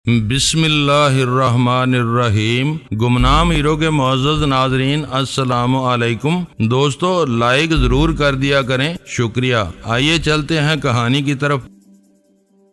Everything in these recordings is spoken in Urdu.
بسم اللہ الرحمن الرحیم۔ گمنام ہیرو کے معزز ناظرین السلام علیکم۔ دوستو لائک ضرور کر دیا کریں، شکریہ۔ آئیے چلتے ہیں کہانی کی طرف۔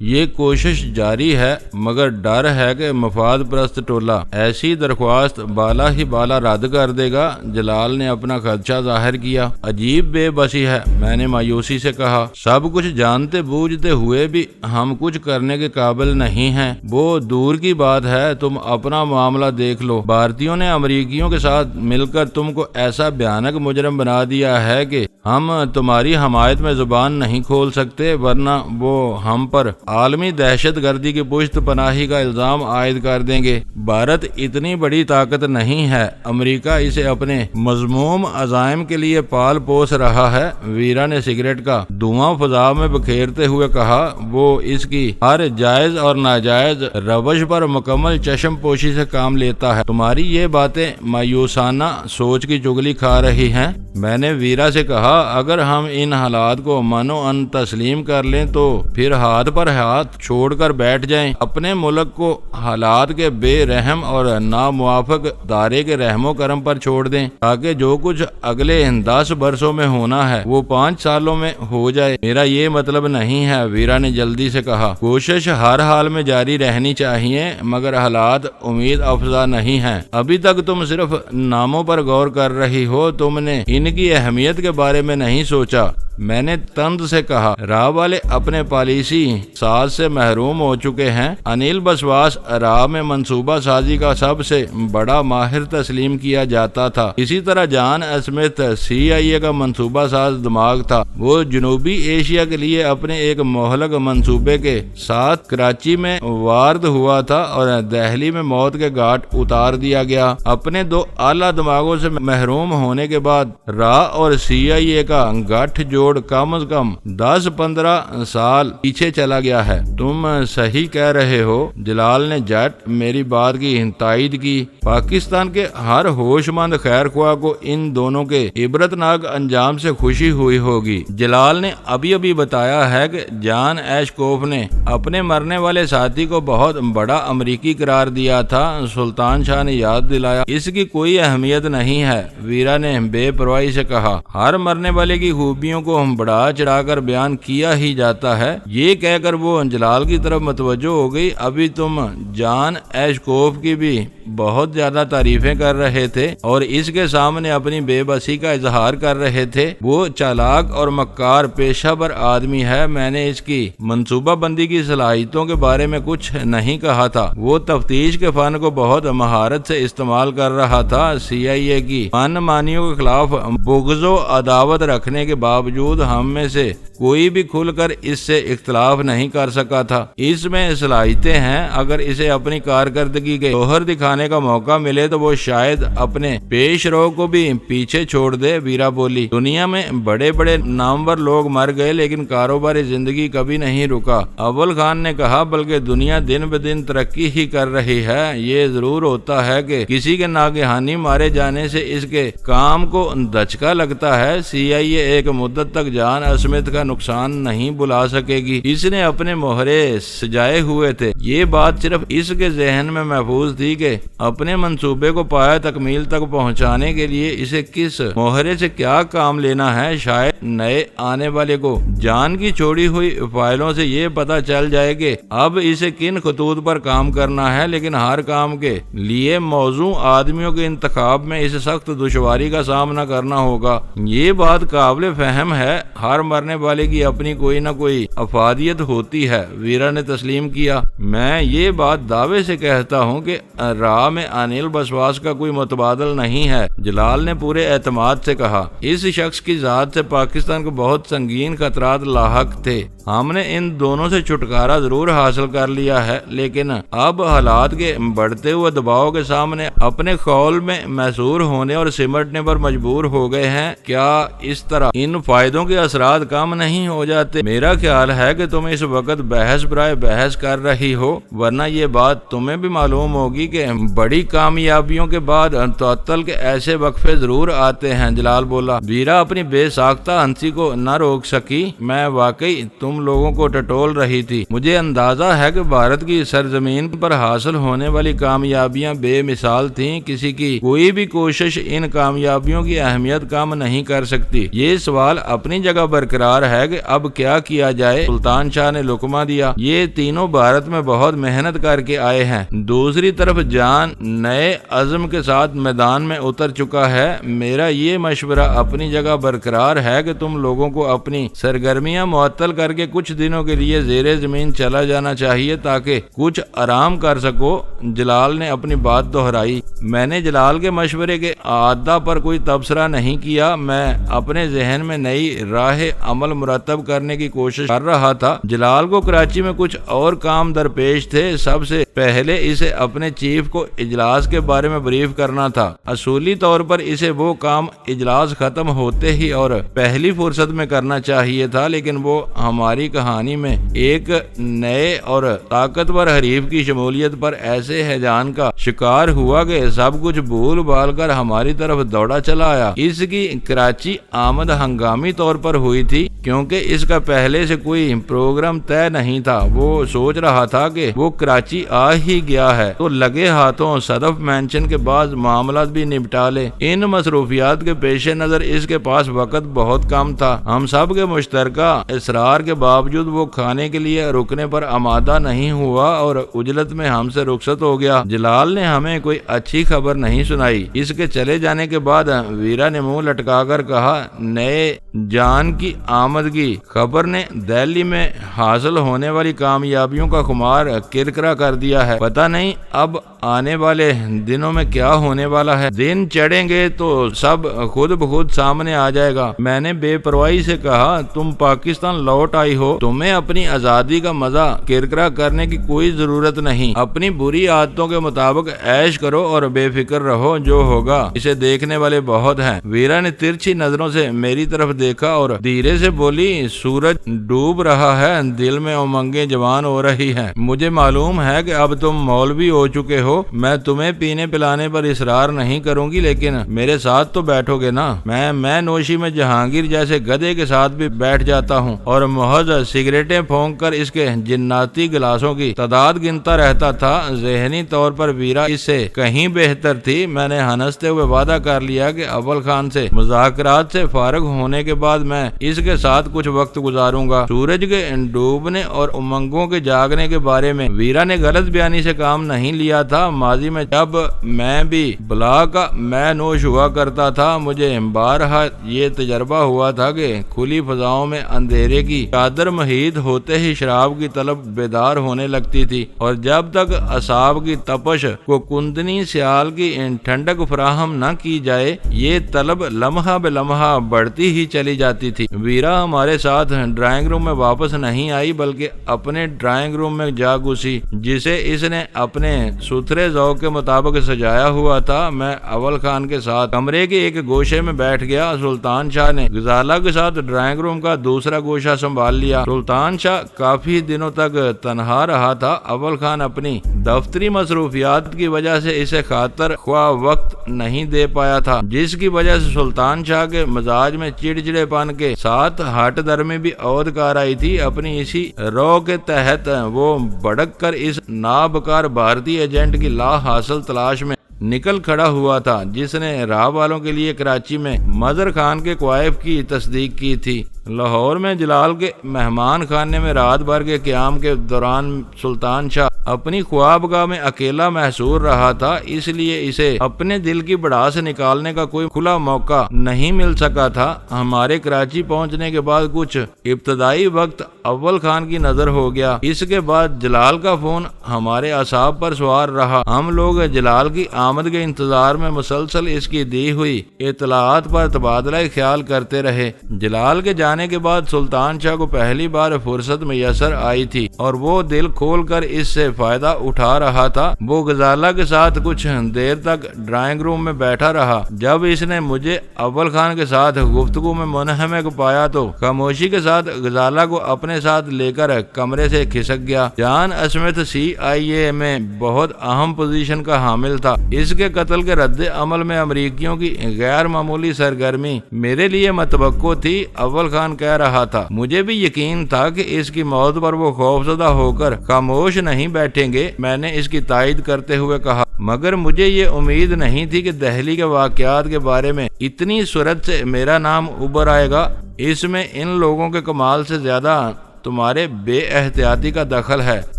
یہ کوشش جاری ہے مگر ڈر ہے کہ مفاد پرست ٹولہ ایسی درخواست بالا ہی بالا رد کر دے گا۔ جلال نے اپنا خدشہ ظاہر کیا۔ عجیب بے بسی ہے، میں نے مایوسی سے کہا۔ سب کچھ جانتے بوجھتے ہوئے بھی ہم کچھ کرنے کے قابل نہیں ہیں۔ وہ دور کی بات ہے، تم اپنا معاملہ دیکھ لو۔ بھارتیوں نے امریکیوں کے ساتھ مل کر تم کو ایسا بھیانک مجرم بنا دیا ہے کہ ہم تمہاری حمایت میں زبان نہیں کھول سکتے، ورنہ وہ ہم پر عالمی دہشت گردی کی پشت پناہی کا الزام عائد کر دیں گے۔ بھارت اتنی بڑی طاقت نہیں ہے، امریکہ اسے اپنے مذموم عزائم کے لیے پال پوس رہا ہے۔ ویرا نے سگریٹ کا دھواں فضا میں بکھیرتے ہوئے کہا۔ وہ اس کی ہر جائز اور ناجائز روش پر مکمل چشم پوشی سے کام لیتا ہے۔ تمہاری یہ باتیں مایوسانہ سوچ کی چگلی کھا رہی ہیں۔ میں نے ویرا سے کہا، اگر ہم ان حالات کو منو ان تسلیم کر لیں تو پھر ہاتھ پر ہاتھ چھوڑ کر بیٹھ جائیں، اپنے ملک کو حالات کے بے رحم اور ناموافق دارے کے رحم و کرم پر چھوڑ دیں، تاکہ جو کچھ اگلے 10 برسوں میں ہونا ہے وہ 5 سالوں میں ہو جائے۔ میرا یہ مطلب نہیں ہے، ویرا نے جلدی سے کہا۔ کوشش ہر حال میں جاری رہنی چاہیے، مگر حالات امید افزا نہیں ہیں۔ ابھی تک تم صرف ناموں پر غور کر رہی ہو، تم نے ان کی اہمیت کے بارے میں نہیں سوچا۔ میں نے طنز سے کہا۔ راہ والے اپنے پالیسی ساز سے محروم ہو چکے ہیں۔ انیل بسواس راہ میں منصوبہ سازی کا سب سے بڑا ماہر تسلیم کیا جاتا تھا۔ اسی طرح جان اسمتھ CIA کا منصوبہ ساز دماغ تھا۔ وہ جنوبی ایشیا کے لیے اپنے ایک مہلک منصوبے کے ساتھ کراچی میں وارد ہوا تھا اور دہلی میں موت کے گھاٹ اتار دیا گیا۔ اپنے 2 اعلیٰ دماغوں سے محروم ہونے کے بعد راہ اور CIA کا گٹھ جوڑ کم از کم 10-15 سال پیچھے چلا گیا ہے۔ تم صحیح کہہ رہے ہو، جلال نے جٹ میری بات کی تائید کی۔ پاکستان کے ہر ہوش مند خیر خواہ کو ان دونوں کے عبرتناک انجام سے خوشی ہوئی ہوگی۔ جلال نے ابھی بتایا ہے کہ جان ایشکوف نے اپنے مرنے والے ساتھی کو بہت بڑا امریکی قرار دیا تھا۔ سلطان شاہ نے یاد دلایا۔ اس کی کوئی اہمیت نہیں ہے، ویرا نے بے پرواہی سے کہا۔ ہر مرنے والے کی خوبیوں کو بڑھا چڑھا کر بیان کیا ہی جاتا ہے۔ یہ کہہ کر وہ جلال کی طرف متوجہ ہو گئی۔ ابھی تم جان ایشکوف کی بھی بہت زیادہ تعریفیں کر رہے تھے اور اس کے سامنے اپنی بے بسی کا اظہار کر رہے تھے۔ وہ چالاک اور مکار پیشہ ور آدمی ہے۔ میں نے اس کی منصوبہ بندی کی صلاحیتوں کے بارے میں کچھ نہیں کہا تھا۔ وہ تفتیش کے فن کو بہت مہارت سے استعمال کر رہا تھا۔ CIA کی من مانیوں کے خلاف بغض و عداوت رکھنے کے باوجود ہم میں سے کوئی بھی کھل کر اس سے اختلاف نہیں کر سکا تھا۔ اس میں صلاحیتیں ہیں، اگر اسے اپنی کارکردگی کے جوہر دکھانے کا موقع ملے تو وہ شاید اپنے پیش رو کو بھی پیچھے چھوڑ دے۔ ویرا بولی۔ دنیا میں بڑے بڑے نامور لوگ مر گئے لیکن کاروباری زندگی کبھی نہیں رکا، اول خان نے کہا۔ بلکہ دنیا دن بدن ترقی ہی کر رہی ہے۔ یہ ضرور ہوتا ہے کہ کسی کے ناگہانی مارے جانے سے اس کے کام کو دھچکا لگتا ہے۔ CIA ایک مدت تک جان اسمتھ کا نقصان نہیں بلا سکے گی۔ اس نے اپنے مہرے سجائے ہوئے تھے۔ یہ بات صرف اس کے ذہن میں محفوظ تھی کہ اپنے منصوبے کو پایہ تکمیل تک پہنچانے کے لیے اسے کس مہرے سے کیا کام لینا ہے۔ شاید نئے آنے والے کو جان کی چھوڑی ہوئی فائلوں سے یہ پتہ چل جائے کہ اب اسے کن خطوط پر کام کرنا ہے، لیکن ہر کام کے لیے موزوں آدمیوں کے انتخاب میں اسے سخت دشواری کا سامنا کرنا ہوگا۔ یہ بات قابل فہم ہے، ہر مرنے والے کی اپنی کوئی نہ کوئی افادیت ہوتی ہے، ویرا نے تسلیم کیا۔ میں یہ بات دعوے سے کہتا ہوں کہ راہ میں انیل بسواس کا کوئی متبادل نہیں ہے، جلال نے پورے اعتماد سے کہا۔ اس شخص کی ذات سے پاکستان کو بہت سنگین خطرات لاحق تھے۔ ہم نے ان دونوں سے چھٹکارا ضرور حاصل کر لیا ہے، لیکن اب حالات کے بڑھتے ہوئے دباؤ کے سامنے اپنے قول میں محصور ہونے اور سمٹنے پر مجبور ہو گئے ہیں۔ کیا اس طرح ان فائدوں کے اثرات کم نہیں ہو جاتے؟ میرا خیال ہے کہ تم اس وقت بحث برائے بحث کر رہی ہو، ورنہ یہ بات تمہیں بھی معلوم ہوگی کہ بڑی کامیابیوں کے بعد تعطل کے ایسے وقفے ضرور آتے ہیں۔ جلال بولا۔ ویرا اپنی بے ساختہ ہنسی کو نہ روک سکی۔ میں واقعی تم لوگوں کو ٹٹول رہی تھی۔ مجھے اندازہ ہے کہ بھارت کی سرزمین پر حاصل ہونے والی کامیابیاں بے مثال تھیں، کسی کی کوئی بھی کوشش ان کامیابیوں کی اہمیت کم نہیں کر سکتی۔ یہ سوال اپنی جگہ برقرار ہے کہ اب کیا کیا جائے؟ سلطان شاہ نے لقمہ دیا۔ یہ تینوں بھارت میں بہت محنت کر کے آئے ہیں۔ دوسری طرف جان نئے عزم کے ساتھ میدان میں اتر چکا ہے۔ میرا یہ مشورہ اپنی جگہ برقرار ہے کہ تم لوگوں کو اپنی سرگرمیاں معطل کر کے کچھ دنوں کے لیے زیر زمین چلا جانا چاہیے تاکہ کچھ آرام کر سکو۔ جلال نے اپنی بات دہرائی۔ میں نے جلال کے مشورے کے اعادہ پر کوئی تبصرہ نہیں کیا۔ میں اپنے ذہن میں نئی راہ عمل مرتب کرنے کی کوشش کر رہا تھا۔ جلال کو کراچی میں کچھ اور کام درپیش تھے۔ سب سے پہلے اسے اپنے چیف کو اجلاس کے بارے میں بریف کرنا تھا۔ اصولی طور پر اسے وہ کام اجلاس ختم ہوتے ہی اور پہلی فرصت میں کرنا چاہیے تھا، لیکن وہ ہماری کہانی میں ایک نئے اور طاقتور حریف کی شمولیت پر ایسے ہیجان کا شکار ہوا کہ سب کچھ بھول بھال کر ہماری طرف دوڑا چلا آیا۔ اس کی کراچی آمد ہنگامی طور پر ہوئی تھی کیونکہ اس کا پہلے سے کوئی پروگرام طے نہیں تھا۔ وہ سوچ رہا تھا کہ وہ کراچی آ ہی گیا ہے تو لگے ہاتھوں صدف مینشن کے بعد معاملات بھی نپٹا لے۔ ان مصروفیات کے پیش نظر اس کے پاس وقت بہت کم تھا۔ ہم سب کے مشترکہ اصرار کے باوجود وہ کھانے کے لیے رکنے پر آمادہ نہیں ہوا اور عجلت میں ہم سے رخصت ہو گیا۔ جلال نے ہمیں کوئی اچھی خبر نہیں سنائی۔ اس کے چلے جانے کے بعد ویرا نے منہ لٹکا کر کہا، نئے جان کی آمدگی خبر نے دہلی میں حاصل ہونے والی کامیابیوں کا خمار کرکرا کر دیا ہے۔ پتہ نہیں اب آنے والے دنوں میں کیا ہونے والا ہے۔ دن چڑھیں گے تو سب خود بخود سامنے آ جائے گا۔ میں نے بے پرواہی سے کہا، تم پاکستان لوٹ آئی ہو، تمہیں اپنی آزادی کا مزہ کرکرا کرنے کی کوئی ضرورت نہیں۔ اپنی بری عادتوں کے مطابق عیش کرو اور بے فکر رہو، جو ہوگا اسے دیکھنے والے بہت ہیں۔ ویرا نے ترچھی نظروں سے میری طرف دیکھا اور دھیرے سے بولی، سورج ڈوب رہا ہے، دل میں امنگیں جوان ہو رہی ہیں۔ مجھے معلوم ہے کہ اب تم مولوی ہو چکے ہو، میں تمہیں پینے پلانے پر اصرار نہیں کروں گی، لیکن میرے ساتھ تو بیٹھو گے نا؟ میں نوشی میں جہانگیر جیسے گدھے کے ساتھ بھی بیٹھ جاتا ہوں اور محض سگریٹیں پھونک کر اس کے جناتی گلاسوں کی تعداد گنتا رہتا تھا۔ ذہنی طور پر ویرا اس سے کہیں بہتر تھی۔ میں نے ہنستے ہوئے وعدہ کر لیا کہ اول خان سے مذاکرات سے فارغ ہونے کے بعد میں اس کے ساتھ کچھ وقت گزاروں گا۔ سورج کے ڈوبنے اور امنگوں کے جاگنے کے بارے میں ویرا نے غلط بیانی سے کام نہیں لیا تھا۔ ماضی میں جب میں بھی بلا کا میں نوش ہوا کرتا تھا، مجھے بارہا یہ تجربہ ہوا تھا کہ کھلی فضاؤں میں اندھیرے کی چادر محیط ہوتے ہی شراب کی طلب بیدار ہونے لگتی تھی، اور جب تک اعصاب کی تپش کو کندنی سیال کی ٹھنڈک فراہم نہ کی جائے، یہ طلب لمحہ بے لمحہ بڑھتی ہی چلی جاتی تھی۔ ویرا ہمارے ساتھ ڈرائنگ روم میں واپس نہیں آئی بلکہ اپنے ڈرائنگ روم میں جا گھسی، جسے اس نے اپنے ستھرے ذوق کے مطابق سجایا ہوا تھا۔ میں اول خان کے ساتھ کمرے کے ایک گوشے میں بیٹھ گیا۔ سلطان شاہ نے غزالہ کے ساتھ ڈرائنگ روم کا دوسرا گوشہ سنبھال لیا۔ سلطان شاہ کافی دنوں تک تنہا رہا تھا۔ اول خان اپنی دفتری مصروفیات کی وجہ سے اسے خاطر خواہ وقت نہیں دے پایا تھا، جس کی وجہ سے سلطان شاہ کے مزاج میں چڑچڑے پن کے ساتھ ہٹ درمی بھی عود کار آئی تھی۔ اپنی اسی رو کے تحت وہ بڑک کر اس نابکار بھارتی ایجنٹ کی لا حاصل تلاش میں نکل کھڑا ہوا تھا، جس نے راہ والوں کے لیے کراچی میں مظہر خان کے کوائف کی تصدیق کی تھی۔ لاہور میں جلال کے مہمان خانے میں رات بھر کے قیام کے دوران سلطان شاہ اپنی خوابگاہ میں اکیلا محسور رہا تھا، اس لیے اسے اپنے دل کی بڑاس نکالنے کا کوئی کھلا موقع نہیں مل سکا تھا۔ ہمارے کراچی پہنچنے کے بعد کچھ ابتدائی وقت اول خان کی نظر ہو گیا۔ اس کے بعد جلال کا فون ہمارے اعصاب پر سوار رہا۔ ہم لوگ جلال کی آمد کے انتظار میں مسلسل اس کی دی ہوئی اطلاعات پر تبادلہ خیال کرتے رہے۔ جلال کے جانے کے بعد سلطان شاہ کو پہلی بار فرصت میسر آئی تھی اور وہ دل کھول کر اس سے فائدہ اٹھا رہا تھا۔ وہ غزالہ کے ساتھ کچھ دیر تک ڈرائنگ روم میں بیٹھا رہا۔ جب اس نے مجھے اول خان کے ساتھ گفتگو میں منہمک پایا تو خاموشی کے ساتھ غزالہ کو اپنے ساتھ لے کر کمرے سے کھسک گیا۔ جان اسمتھ CIA میں بہت اہم پوزیشن کا حامل تھا۔ اس کے قتل کے رد عمل میں امریکیوں کی غیر معمولی سرگرمی میرے لیے متوقع تھی۔ اول خان کہہ رہا تھا، مجھے بھی یقین تھا کہ اس کی موت پر وہ خوفزدہ ہو کر خاموش نہیں بیٹھیں گے۔ میں نے اس کی تائید کرتے ہوئے کہا، مگر مجھے یہ امید نہیں تھی کہ دہلی کے واقعات کے بارے میں اتنی سرعت سے میرا نام ابھر آئے گا۔ اس میں ان لوگوں کے کمال سے زیادہ تمہارے بے احتیاطی کا دخل ہے۔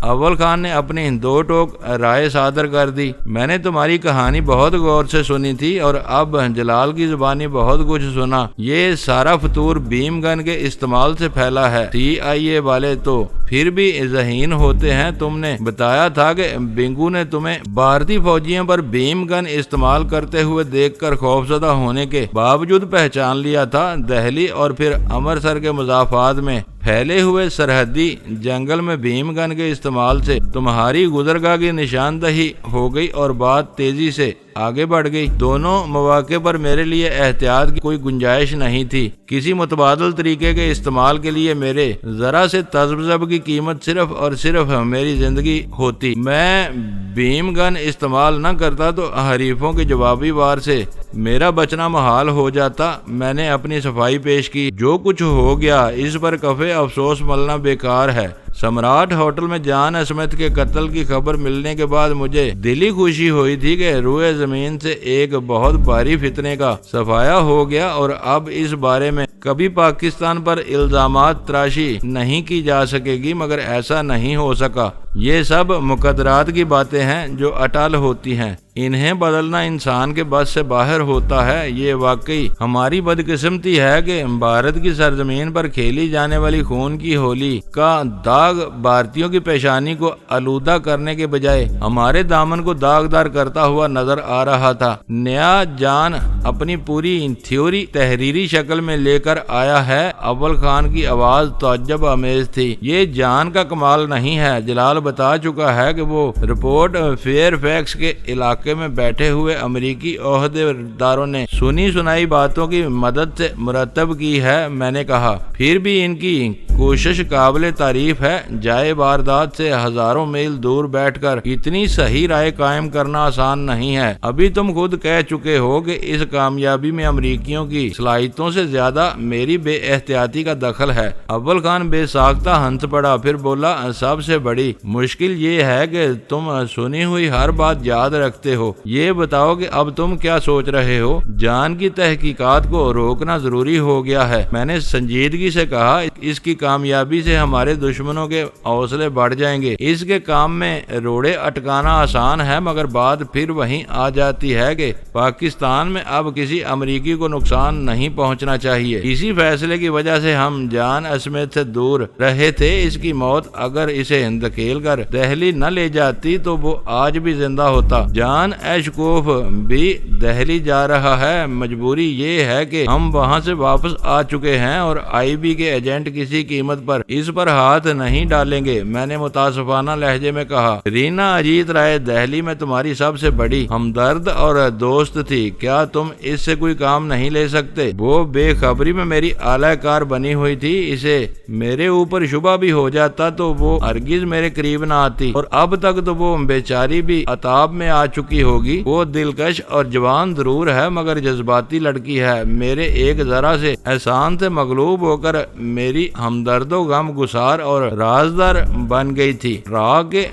اول خان نے اپنی دو ٹوک رائے صادر کر دی۔ میں نے تمہاری کہانی بہت غور سے سنی تھی اور اب جلال کی زبانی بہت کچھ سنا۔ یہ سارا فتور بیم گن کے استعمال سے پھیلا ہے۔ CIA والے تو پھر بھی ذہین ہوتے ہیں۔ تم نے بتایا تھا کہ بنگو نے تمہیں بھارتی فوجیوں پر بیم گن استعمال کرتے ہوئے دیکھ کر خوفزدہ ہونے کے باوجود پہچان لیا تھا۔ دہلی اور پھر امرتسر کے مضافات میں پھیلے ہوئے سرحدی جنگل میں بھیم گن کے استعمال سے تمہاری گزرگاہ کی نشاندہی ہو گئی اور بات تیزی سے آگے بڑھ گئی۔ دونوں مواقع پر میرے لیے احتیاط کی کوئی گنجائش نہیں تھی۔ کسی متبادل طریقے کے استعمال کے لیے میرے ذرا سے تذبذب کی قیمت صرف اور صرف میری زندگی ہوتی۔ میں بیم گن استعمال نہ کرتا تو حریفوں کے جوابی وار سے میرا بچنا محال ہو جاتا۔ میں نے اپنی صفائی پیش کی۔ جو کچھ ہو گیا اس پر کفے افسوس ملنا بیکار ہے۔ سمراٹ ہوٹل میں جان اسمتھ کے قتل کی خبر ملنے کے بعد مجھے دلی خوشی ہوئی تھی کہ روئے زمین سے ایک بہت بھاری فتنے کا صفایا ہو گیا اور اب اس بارے میں کبھی پاکستان پر الزامات تراشی نہیں کی جا سکے گی، مگر ایسا نہیں ہو سکا۔ یہ سب مقدرات کی باتیں ہیں جو اٹل ہوتی ہیں، انہیں بدلنا انسان کے بس سے باہر ہوتا ہے۔ یہ واقعی ہماری بدقسمتی ہے کہ بھارت کی سرزمین پر کھیلی جانے والی خون کی ہولی کا داغ بھارتیوں کی پیشانی کو آلودہ کرنے کے بجائے ہمارے دامن کو داغدار کرتا ہوا نظر آ رہا تھا۔ نیا جان اپنی پوری تھیوری تحریری شکل میں لے کر آیا ہے۔ اول خان کی آواز تعجب آمیز تھی۔ یہ جان کا کمال نہیں ہے۔ جلال بتا چکا ہے کہ وہ رپورٹ فیئر فیکس کے علاقے میں بیٹھے ہوئے امریکی عہدیداروں نے سنی سنائی باتوں کی مدد سے مرتب کی ہے۔ میں نے کہا، پھر بھی ان کی کوشش قابل تعریف ہے۔ جائے واردات سے ہزاروں میل دور بیٹھ کر اتنی صحیح رائے قائم کرنا آسان نہیں ہے۔ ابھی تم خود کہہ چکے ہو کہ اس کامیابی میں امریکیوں کی صلاحیتوں سے زیادہ میری بے احتیاطی کا دخل ہے۔ اول خان بے ساختہ ہنس پڑا، پھر بولا، سب سے بڑی مشکل یہ ہے کہ تم سنی ہوئی ہر بات یاد رکھتے ہو۔ یہ بتاؤ کہ اب تم کیا سوچ رہے ہو؟ جان کی تحقیقات کو روکنا ضروری ہو گیا ہے۔ میں نے سنجیدگی سے کہا، اس کی کامیابی سے ہمارے دشمنوں کے حوصلے بڑھ جائیں گے۔ اس کے کام میں روڑے اٹکانا آسان ہے، مگر بات پھر وہیں آ جاتی ہے کہ پاکستان میں اب کسی امریکی کو نقصان نہیں پہنچنا چاہیے۔ اسی فیصلے کی وجہ سے ہم جان اسمتھ سے دور رہے تھے۔ اس کی موت اگر اسے دھکیل کر دہلی نہ لے جاتی تو وہ آج بھی زندہ ہوتا۔ جان ایشکوف بھی دہلی جا رہا ہے۔ مجبوری یہ ہے کہ ہم وہاں سے واپس آ چکے ہیں اور IB کے ایجنٹ کسی قیمت پر اس پر ہاتھ نہیں ڈالیں گے۔ میں نے متاسفانہ لہجے میں کہا، رینا اجیت رائے دہلی میں تمہاری سب سے بڑی ہمدرد اور دوست تھی، کیا تم اس سے کوئی کام نہیں لے سکتے؟ وہ بے خبری میں میری اعلی کار بنی ہوئی تھی۔ اسے میرے اوپر شبہ بھی ہو جاتا تو وہ ہرگز میرے قریب نہ آتی، اور اب تک تو وہ بیچاری بھی عطاب میں آ چکی ہوگی۔ وہ دلکش اور جوان ضرور ہے، مگر جذباتی لڑکی ہے۔ میرے ایک ذرا سے احسان سے مغلوب ہو کر میری ہمدرد و غم گسار اور رازدار بن گئی تھی۔ راہ کے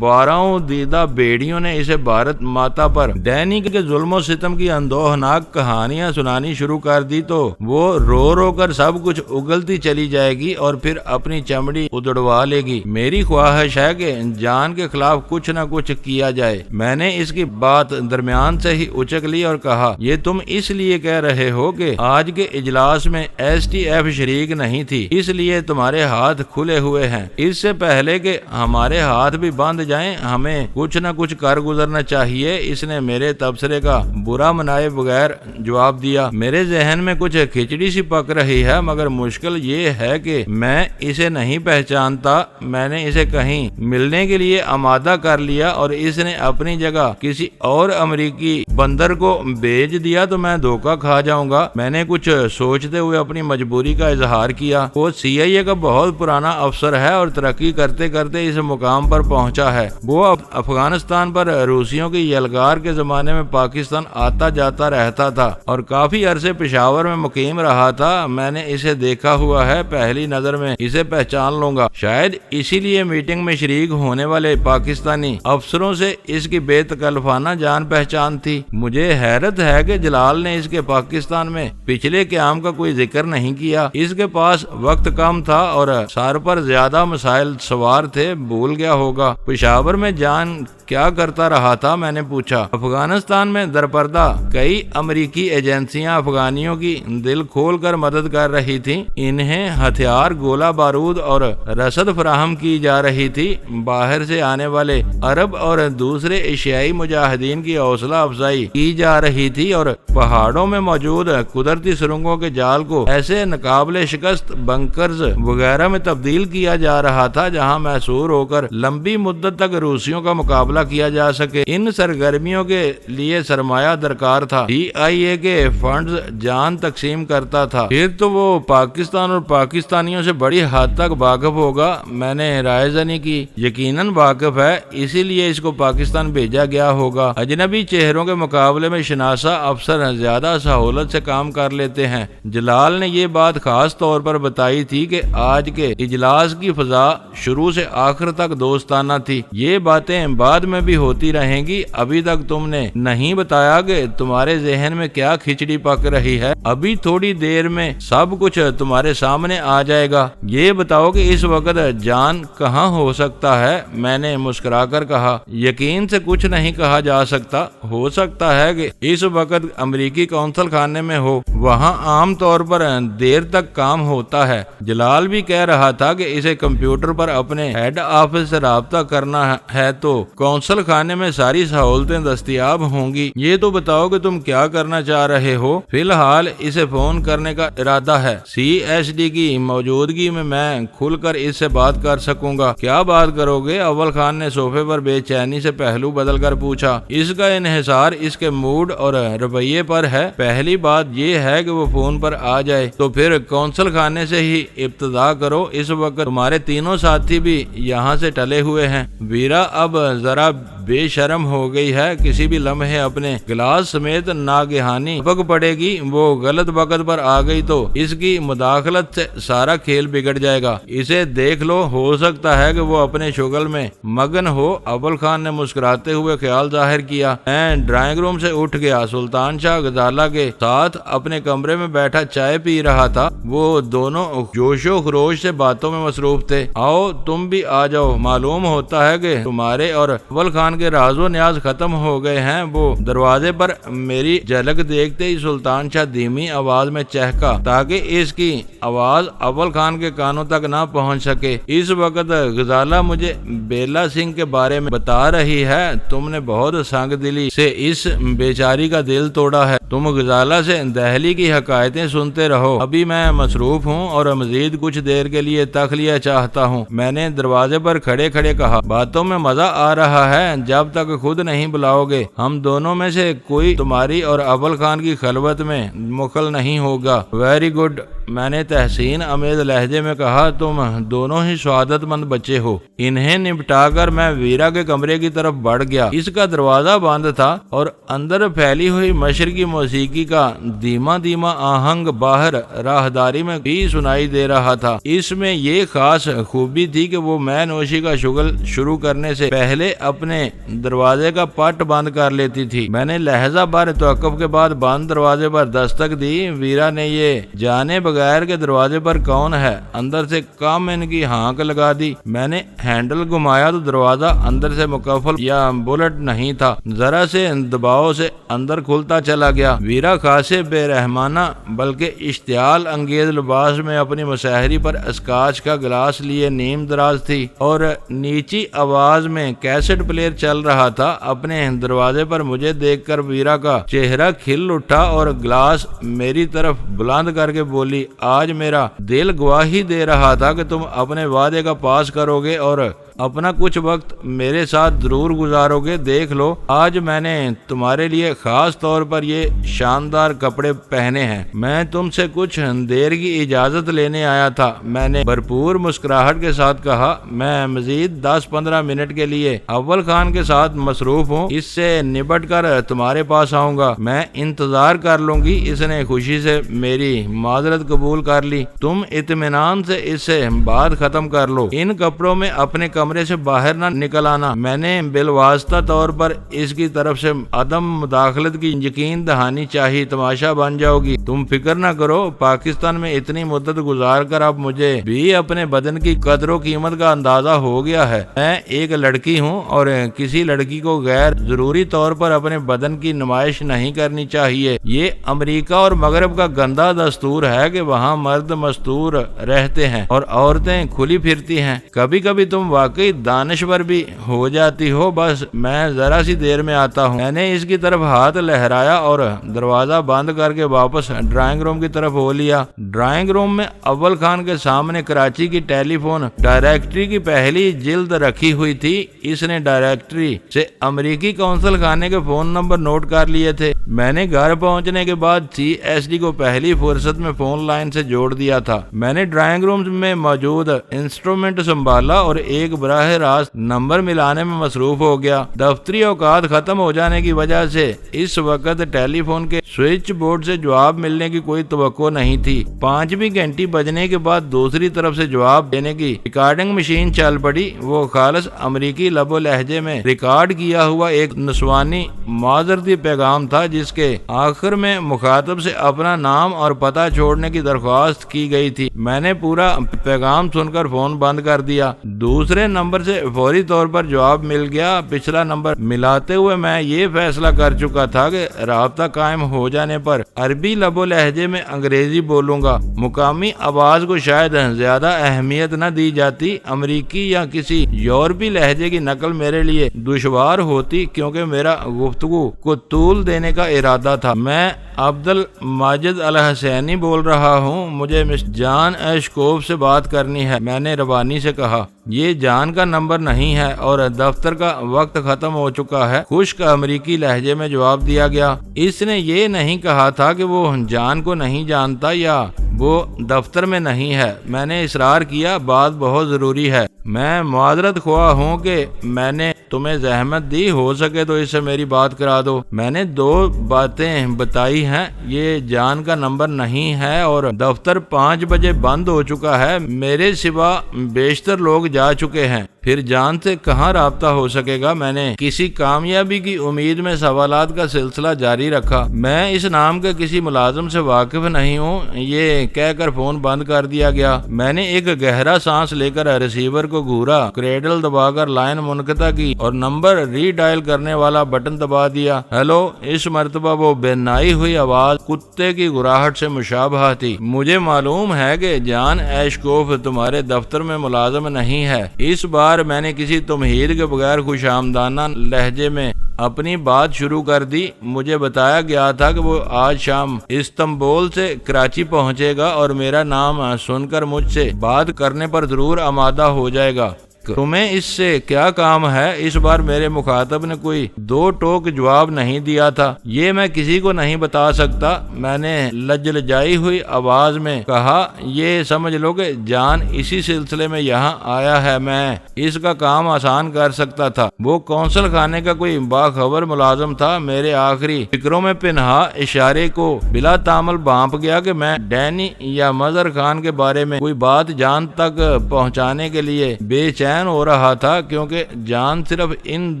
12 دیدہ بیڑیوں نے اسے بھارت ماتا پر ڈینی کے ظلم و ستم کی اندوہ خوفناک کہانیاں سنانی شروع کر دی تو وہ رو رو کر سب کچھ اگلتی چلی جائے گی اور پھر اپنی چمڑی ادڑوا لے گی۔ میری خواہش ہے کہ جان کے خلاف کچھ نہ کچھ کیا جائے۔ میں نے اس کی بات درمیان سے ہی اچک لی اور کہا، یہ تم اس لیے کہہ رہے ہو کہ آج کے اجلاس میں ایس ٹی ایف شریک نہیں تھی، اس لیے تمہارے ہاتھ کھلے ہوئے ہیں۔ اس سے پہلے کہ ہمارے ہاتھ بھی باندھ جائیں ہمیں کچھ نہ کچھ کر گزرنا چاہیے۔ اس نے میرے تبصرے کا برا منائے بغیر جواب دیا، میرے ذہن میں کچھ کھچڑی سی پک رہی ہے، مگر مشکل یہ ہے کہ میں اسے نہیں پہچانتا۔ میں نے اسے کہیں ملنے کے لیے آمادہ کر لیا اور اس نے اپنی جگہ کسی اور امریکی بندر کو بھیج دیا تو میں دھوکہ کھا جاؤں گا۔ میں نے کچھ سوچتے ہوئے اپنی مجبوری کا اظہار کیا۔ وہ سی آئی اے کا بہت پرانا افسر ہے اور ترقی کرتے کرتے اس مقام پر پہنچا ہے۔ وہ افغانستان پر روسیوں کی یلغار کے زمانے میں پاکستان آتا جاتا رہتا تھا اور کافی عرصے پشاور میں مقیم رہا تھا۔ میں نے اسے دیکھا ہوا ہے، پہلی نظر میں اسے پہچان لوں گا۔ شاید اسی لیے میٹنگ میں شریک ہونے والے پاکستانی افسروں سے اس کی بے تکلفانہ جان پہچان تھی۔ مجھے حیرت ہے کہ جلال نے اس کے پاکستان میں پچھلے قیام کا کوئی ذکر نہیں کیا۔ اس کے پاس وقت کم تھا اور سر پر زیادہ مسائل سوار تھے، بھول گیا ہوگا۔ پشاور میں جان کیا کرتا رہا تھا؟ میں نے پوچھا۔ افغانستان میں درپردہ کئی امریکی ایجنسیاں افغانیوں کی دل کھول کر مدد کر رہی تھیں۔ انہیں ہتھیار، گولہ بارود اور رسد فراہم کی جا رہی تھی۔ باہر سے آنے والے عرب اور دوسرے ایشیائی مجاہدین کی حوصلہ افزائی کی جا رہی تھی اور پہاڑوں میں موجود قدرتی سرنگوں کے جال کو ایسے ناقابل شکست بنکرز وغیرہ میں تبدیل کیا جا رہا تھا جہاں محصور ہو کر لمبی مدت تک روسیوں کا مقابلہ کیا جا سکے۔ ان سرگرمیوں کے لیے سرمایہ درکار تھا۔ سی آئی اے کے فنڈز جان تقسیم کرتا تھا۔ پھر تو وہ پاکستان اور پاکستانیوں سے بڑی حد تک واقف ہوگا۔ میں نے رائے زنی کی، یقیناً واقف ہے، اسی لیے اس کو پاکستان بھیجا گیا ہوگا۔ اجنبی چہروں کے مقابلے میں شناسا افسر زیادہ سہولت سے کام کر لیتے ہیں۔ جلال نے یہ بات خاص طور پر بتائی تھی کہ آج کے اجلاس کی فضا شروع سے آخر تک دوستانہ تھی۔ یہ باتیں بعد میں بھی ہوتی رہیں گی۔ ابھی تک تم نے نہیں بتایا کہ تمہارے ذہن میں کیا کھچڑی پک رہی ہے۔ ابھی تھوڑی دیر میں سب کچھ تمہارے سامنے آ جائے گا۔ یہ بتاؤ کہ اس وقت جان کہاں ہو سکتا ہے؟ میں نے مسکرا کر کہا، یقین سے کچھ نہیں کہا جا سکتا۔ ہو سکتا ہے کہ اس وقت امریکی قونصل خانے میں ہو، وہاں عام طور پر دیر تک کام ہوتا ہے۔ جلال بھی کہہ رہا تھا کہ اسے کمپیوٹر پر اپنے ہیڈ آفس سے رابطہ کرنا ہے تو قونصل خانے میں ساری سہولتیں دستیاب ہوں گی۔ یہ تو بتاؤ کہ تم کیا کرنا چاہ رہے ہو؟ فی الحال اسے فون کرنے کا ارادہ ہے۔ سی ایس ڈی کی موجودگی میں کھل کر اس سے بات کر سکوں گا۔ کیا بات کرو گے؟ اول خان نے صوفے پر بے چینی سے پہلو بدل کر پوچھا۔ اس کا انحصار اس کے موڈ اور رویے پر ہے۔ پہلی بات یہ ہے کہ وہ فون پر آ جائے تو پھر قونصل خانے سے ہی ابتدا کرو۔ اس وقت تمہارے تینوں ساتھی بھی یہاں سے ٹلے ہوئے ہیں۔ ویرا اب ذرا بے شرم ہو گئی ہے، کسی بھی لمحے اپنے گلاس سمیت ناگہانی پک پڑے گی۔ وہ غلط وقت پر آ گئی تو اس کی مداخلت سے سارا کھیل بگڑ جائے گا۔ اسے دیکھ لو، ہو سکتا ہے کہ وہ اپنے شغل میں مگن ہو۔ اول خان نے مسکراتے ہوئے خیال ظاہر کیا۔ میں ڈرائنگ روم سے اٹھ گیا۔ سلطان شاہ غزالہ کے ساتھ اپنے کمرے میں بیٹھا چائے پی رہا تھا۔ وہ دونوں جوش و خروش سے باتوں میں مصروف تھے۔ آؤ تم بھی آ جاؤ، معلوم ہوتا ہے کہ تمہارے اور اول خان کے راز و نیاز ختم ہو گئے ہیں۔ وہ دروازے پر میری جھلک دیکھتے ہی سلطان شاہ دھیمی آواز میں چہکا تاکہ اس کی آواز اول خان کے کانوں تک نہ پہنچ سکے۔ اس وقت غزالہ مجھے بیلا سنگھ کے بارے میں بتا رہی ہے۔ تم نے بہت سنگ دلی سے اس بیچاری کا دل توڑا ہے۔ تم غزالہ سے دہلی کی حکایتیں سنتے رہو، ابھی میں مصروف ہوں اور مزید کچھ دیر کے لیے تخلیہ چاہتا ہوں۔ میں نے دروازے پر کھڑے کھڑے کہا، باتوں میں مزہ آ رہا ہے جب تک خود نہیں بلاؤ گے۔ ہم دونوں میں سے کوئی تمہاری اور اول خان کی خلوت میں مخل نہیں ہوگا۔ ویری گڈ، میں نے تحسین امیز لہجے میں کہا تم دونوں ہی سعادت مند بچے ہو۔ انہیں نپٹا کر میں ویرا کے کمرے کی طرف بڑھ گیا۔ اس کا دروازہ بند تھا اور اندر پھیلی ہوئی مشرقی موسیقی کا دھیما دھیما آہنگ باہر راہداری میں بھی سنائی دے رہا تھا۔ اس میں یہ خاص خوبی تھی کہ وہ مے نوشی کا شغل شروع کرنے سے پہلے اپنے دروازے کا پٹ بند کر لیتی تھی۔ میں نے لہجہ بھر توقف کے بعد بند دروازے پر دستک دی۔ ویرا نے یہ جانے بغیر کہ دروازے پر کون ہے اندر سے کم ان کی ہانک لگا دی۔ میں نے ہینڈل گھمایا تو دروازہ اندر سے مقفل یا بلٹ نہیں تھا، ذرا سے دباؤ سے اندر کھلتا چلا گیا۔ ویرا خاصے بے رحمانہ بلکہ اشتعال انگیز لباس میں اپنی مسہری پر اسکاچ کا گلاس لیے نیم دراز تھی اور نیچی آواز میں کیسٹ پلیئر چل رہا تھا۔ اپنے دروازے پر مجھے دیکھ کر ویرا کا چہرہ کھل اٹھا اور گلاس میری طرف بلند کر کے بولی، آج میرا دل گواہی دے رہا تھا کہ تم اپنے وعدے کا پاس کرو گے اور اپنا کچھ وقت میرے ساتھ ضرور گزارو گے۔ دیکھ لو، آج میں نے تمہارے لیے خاص طور پر یہ شاندار کپڑے پہنے ہیں۔ میں تم سے کچھ دیر کی اجازت لینے آیا تھا۔ میں نے بھرپور مسکراہٹ کے ساتھ کہا، میں مزید 10-15 منٹ کے لیے اول خان کے ساتھ مصروف ہوں، اس سے نبٹ کر تمہارے پاس آؤں گا۔ میں انتظار کر لوں گی۔ اس نے خوشی سے میری معذرت قبول کر لی۔ تم اطمینان سے اس سے بات ختم کر لو، ان کپڑوں میں اپنے کمرے سے باہر نہ نکل آنا۔ میں نے بالواسطہ طور پر اس کی طرف سے عدم مداخلت کی یقین دہانی چاہی، تماشا بن جاؤ گی۔ تم فکر نہ کرو، پاکستان میں اتنی مدت گزار کر اب مجھے بھی اپنے بدن کی قدر و قیمت کا اندازہ ہو گیا ہے۔ میں ایک لڑکی ہوں اور کسی لڑکی کو غیر ضروری طور پر اپنے بدن کی نمائش نہیں کرنی چاہیے۔ یہ امریکہ اور مغرب کا گندا دستور ہے کہ وہاں مرد مستور رہتے ہیں اور عورتیں کھلی پھرتی ہیں۔ کبھی کبھی تم واقعی دانشور بھی ہو جاتی ہو۔ بس میں ذرا سی دیر میں آتا ہوں۔ میں نے اس کی طرف ہاتھ لہرایا اور دروازہ بند کر کے واپس ڈرائنگ روم کی طرف ہو لیا۔ ڈرائنگ روم میں اول خان کے سامنے کراچی کی ٹیلی فون ڈائریکٹری کی پہلی جلد رکھی ہوئی تھی۔ اس نے ڈائریکٹری سے امریکی قونصل خانے کے فون نمبر نوٹ کر لیے تھے۔ میں نے گھر پہنچنے کے بعد CSD کو پہلی فرصت میں فون لائن سے جوڑ دیا تھا۔ میں نے ڈرائنگ روم میں موجود انسٹرومنٹ سنبھالا اور ایک براہ راست نمبر ملانے میں مصروف ہو گیا۔ دفتری اوقات ختم ہو جانے کی وجہ سے اس وقت ٹیلی فون کے سوئچ بورڈ سے جواب ملنے کی کوئی توقع نہیں تھی۔ 5ویں گھنٹی بجنے کے بعد دوسری طرف سے جواب دینے کی ریکارڈنگ مشین چل پڑی۔ وہ خالص امریکی لب و لہجے میں ریکارڈ کیا ہوا ایک نسوانی معذرتی پیغام تھا، جس کے آخر میں مخاطب سے اپنا نام اور پتہ چھوڑنے کی درخواست کی گئی تھی۔ میں نے پورا پیغام سن کر فون بند کر دیا۔ دوسرے نمبر سے فوری طور پر جواب مل گیا۔ پچھلا نمبر ملاتے ہوئے میں یہ فیصلہ کر چکا تھا کہ رابطہ قائم ہو جانے پر عربی لب و لہجے میں انگریزی بولوں گا۔ مقامی آواز کو شاید زیادہ اہمیت نہ دی جاتی۔ امریکی یا کسی یورپی لہجے کی نقل میرے لیے دشوار ہوتی، کیونکہ میرا گفتگو کو طول دینے کا ارادہ تھا۔ میں عبد الماجد الحسینی بول رہا ہوں، مجھے مس جان ایشکوف سے بات کرنی ہے۔ میں نے روانی سے کہا، یہ جان کا نمبر نہیں ہے اور دفتر کا وقت ختم ہو چکا ہے۔ خشک امریکی لہجے میں جواب دیا گیا۔ اس نے یہ نہیں کہا تھا کہ وہ جان کو نہیں جانتا یا وہ دفتر میں نہیں ہے۔ میں نے اصرار کیا، بات بہت ضروری ہے۔ میں معذرت خواہ ہوں کہ میں نے تمہیں زحمت دی، ہو سکے تو اس سے میری بات کرا دو۔ میں نے 2 باتیں بتائی ہیں، یہ جان کا نمبر نہیں ہے اور دفتر 5 بجے بند ہو چکا ہے۔ میرے سوا بیشتر لوگ جا چکے ہیں، پھر جان سے کہاں رابطہ ہو سکے گا؟ میں نے کسی کامیابی کی امید میں سوالات کا سلسلہ جاری رکھا۔ میں اس نام کے کسی ملازم سے واقف نہیں ہوں، یہ کہہ کر فون بند کر دیا گیا۔ میں نے ایک گہرا سانس لے کر ریسیور کو گھورا، کریڈل دبا کر لائن منقطع کی اور نمبر ری ڈائل کرنے والا بٹن دبا دیا۔ ہیلو۔ اس مرتبہ وہ بنائی ہوئی آواز کتے کی گراہٹ سے مشابہ تھی۔ مجھے معلوم ہے کہ جان ایشکوف تمہارے دفتر میں ملازم نہیں ہے۔ اس بار میں نے کسی تمہید کے بغیر خوش آمدانہ لہجے میں اپنی بات شروع کر دی۔ مجھے بتایا گیا تھا کہ وہ آج شام استنبول سے کراچی پہنچے گا اور میرا نام سن کر مجھ سے بات کرنے پر ضرور آمادہ ہو جائے گا۔ عشق، تمہیں اس سے کیا کام ہے؟ اس بار میرے مخاطب نے کوئی دو ٹوک جواب نہیں دیا تھا۔ یہ میں کسی کو نہیں بتا سکتا، میں نے لجلجائی ہوئی آواز میں کہا۔ یہ سمجھ لو کہ جان اسی سلسلے میں یہاں آیا ہے، میں اس کا کام آسان کر سکتا تھا۔ وہ قونصل خانے کا کوئی باخبر ملازم تھا۔ میرے آخری فکروں میں پنہا اشارے کو بلا تعمل بھانپ گیا کہ میں ڈینی یا مظہر خان کے بارے میں کوئی بات جان تک پہنچانے کے لیے بے چین ہو رہا تھا، کیونکہ جان صرف ان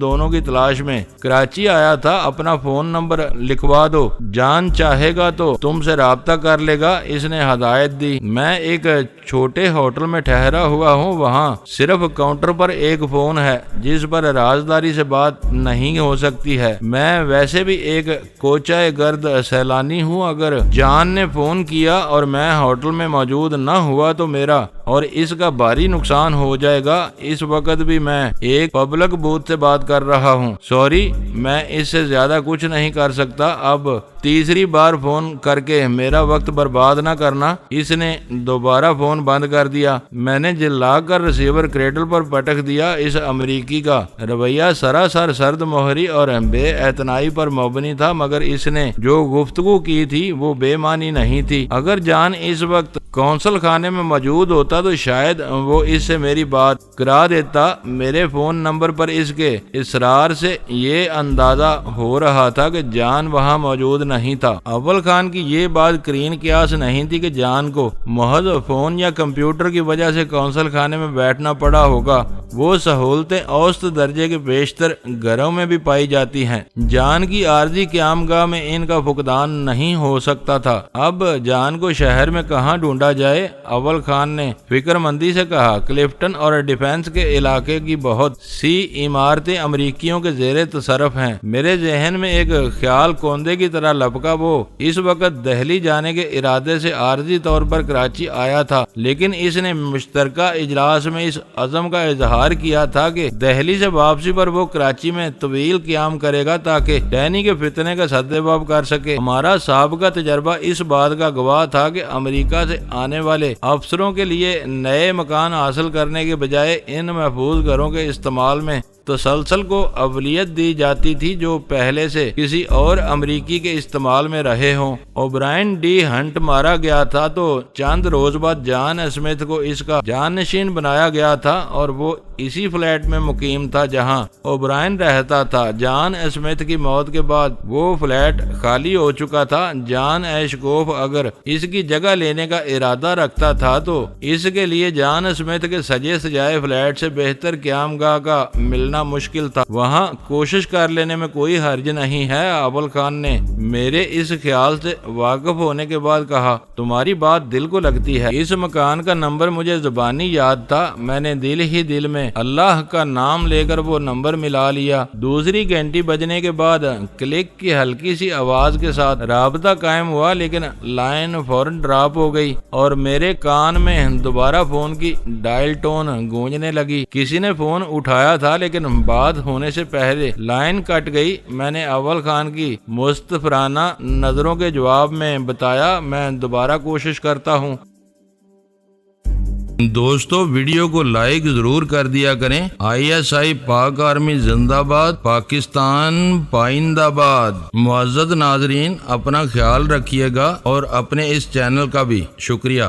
دونوں کی تلاش میں کراچی آیا تھا۔ اپنا فون نمبر لکھوا دو، جان چاہے گا تو تم سے رابطہ کر لے گا، اس نے ہدایت دی۔ میں ایک چھوٹے ہوٹل میں ٹھہرا ہوا ہوں، وہاں صرف کاؤنٹر پر ایک فون ہے جس پر رازداری سے بات نہیں ہو سکتی ہے۔ میں ویسے بھی ایک کوچہ گرد سیلانی ہوں، اگر جان نے فون کیا اور میں ہوٹل میں موجود نہ ہوا تو میرا اور اس کا بھاری نقصان ہو جائے گا۔ اس وقت بھی میں ایک پبلک بوتھ سے بات کر رہا ہوں۔ سوری، میں اس سے زیادہ کچھ نہیں کر سکتا۔ اب تیسری بار فون کر کے میرا وقت برباد نہ کرنا۔ اس نے دوبارہ فون بند کر دیا۔ میں نے جلا کر ریسیور کریڈل پر پٹک دیا۔ اس امریکی کا رویہ سراسر سرد مہری اور بے اعتنائی پر مبنی تھا، مگر اس نے جو گفتگو کی تھی وہ بے معنی نہیں تھی۔ اگر جان اس وقت قونصل خانے میں موجود ہوتا تو شاید وہ اس سے میری بات کرا دیتا۔ میرے فون نمبر پر اس کے اصرار سے یہ اندازہ ہو رہا تھا کہ جان وہاں موجود نہیں تھا۔ اول خان کی یہ بات کرین قیاس نہیں تھی کہ جان کو محض فون یا کمپیوٹر کی وجہ سے قونصل خانے میں بیٹھنا پڑا ہوگا۔ وہ سہولتیں اوسط درجے کے بیشتر گھروں میں بھی پائی جاتی ہیں۔ جان کی عارضی قیام گاہ میں ان کا فقدان نہیں ہو سکتا تھا۔ اب جان کو شہر میں کہاں ڈھونڈا جائے؟ اول خان نے فکر مندی سے کہا۔ کلفٹن اور ڈیفنس کے علاقے کی بہت سی عمارتیں امریکیوں کے زیر تصرف ہیں۔ میرے ذہن میں ایک خیال کوندے کی طرح لپکا۔ وہ اس وقت دہلی جانے کے ارادے سے عارضی طور پر کراچی آیا تھا، لیکن اس نے مشترکہ اجلاس میں اس عزم کا اظہار کیا تھا کہ دہلی سے واپسی پر وہ کراچی میں طویل قیام کرے گا تاکہ ڈینی کے فتنے کا سدباب کر سکے۔ ہمارا سابقہ تجربہ اس بات کا گواہ تھا کہ امریکہ سے آنے والے افسروں کے لیے نئے مکان حاصل کرنے کے بجائے ان محفوظ گھروں کے استعمال میں تسلسل کو اولویت دی جاتی تھی جو پہلے سے کسی اور امریکی کے استعمال میں رہے ہوں۔ اوبرائن ڈی ہنٹ مارا گیا تھا تو چند روز بعد جان اسمتھ کو اس کا جانشین بنایا گیا تھا اور وہ اسی فلیٹ میں مقیم تھا جہاں اوبرائن رہتا تھا۔ جان اسمتھ کی موت کے بعد وہ فلیٹ خالی ہو چکا تھا۔ جان ایشکوف اگر اس کی جگہ لینے کا ارادہ رکھتا تھا تو اس کے لیے جان اسمتھ کے سجے سجائے فلیٹ سے بہتر قیام گاہ کا ملنا مشکل تھا۔ وہاں کوشش کر لینے میں کوئی حرج نہیں ہے۔ اول خان نے میرے اس خیال سے واقف ہونے کے بعد کہا، تمہاری بات دل کو لگتی ہے۔ اس مکان کا نمبر مجھے زبانی یاد تھا۔ میں نے دل ہی دل میں اللہ کا نام لے کر وہ نمبر ملا لیا۔ دوسری گھنٹی بجنے کے بعد کلک کی ہلکی سی آواز کے ساتھ رابطہ قائم ہوا، لیکن لائن فوراً ڈراپ ہو گئی اور میرے کان میں دوبارہ فون کی ڈائل ٹون گونجنے لگی۔ کسی نے فون اٹھایا تھا، لیکن بات ہونے سے پہلے لائن کٹ گئی۔ میں نے اول خان کی مستفرانہ نظروں کے جواب میں بتایا، میں دوبارہ کوشش کرتا ہوں۔ دوستو ویڈیو کو لائک ضرور کر دیا کریں۔ ISI پاک آرمی زندہ باد، پاکستان پائندہ باد۔ معزز ناظرین، اپنا خیال رکھیے گا اور اپنے اس چینل کا بھی شکریہ۔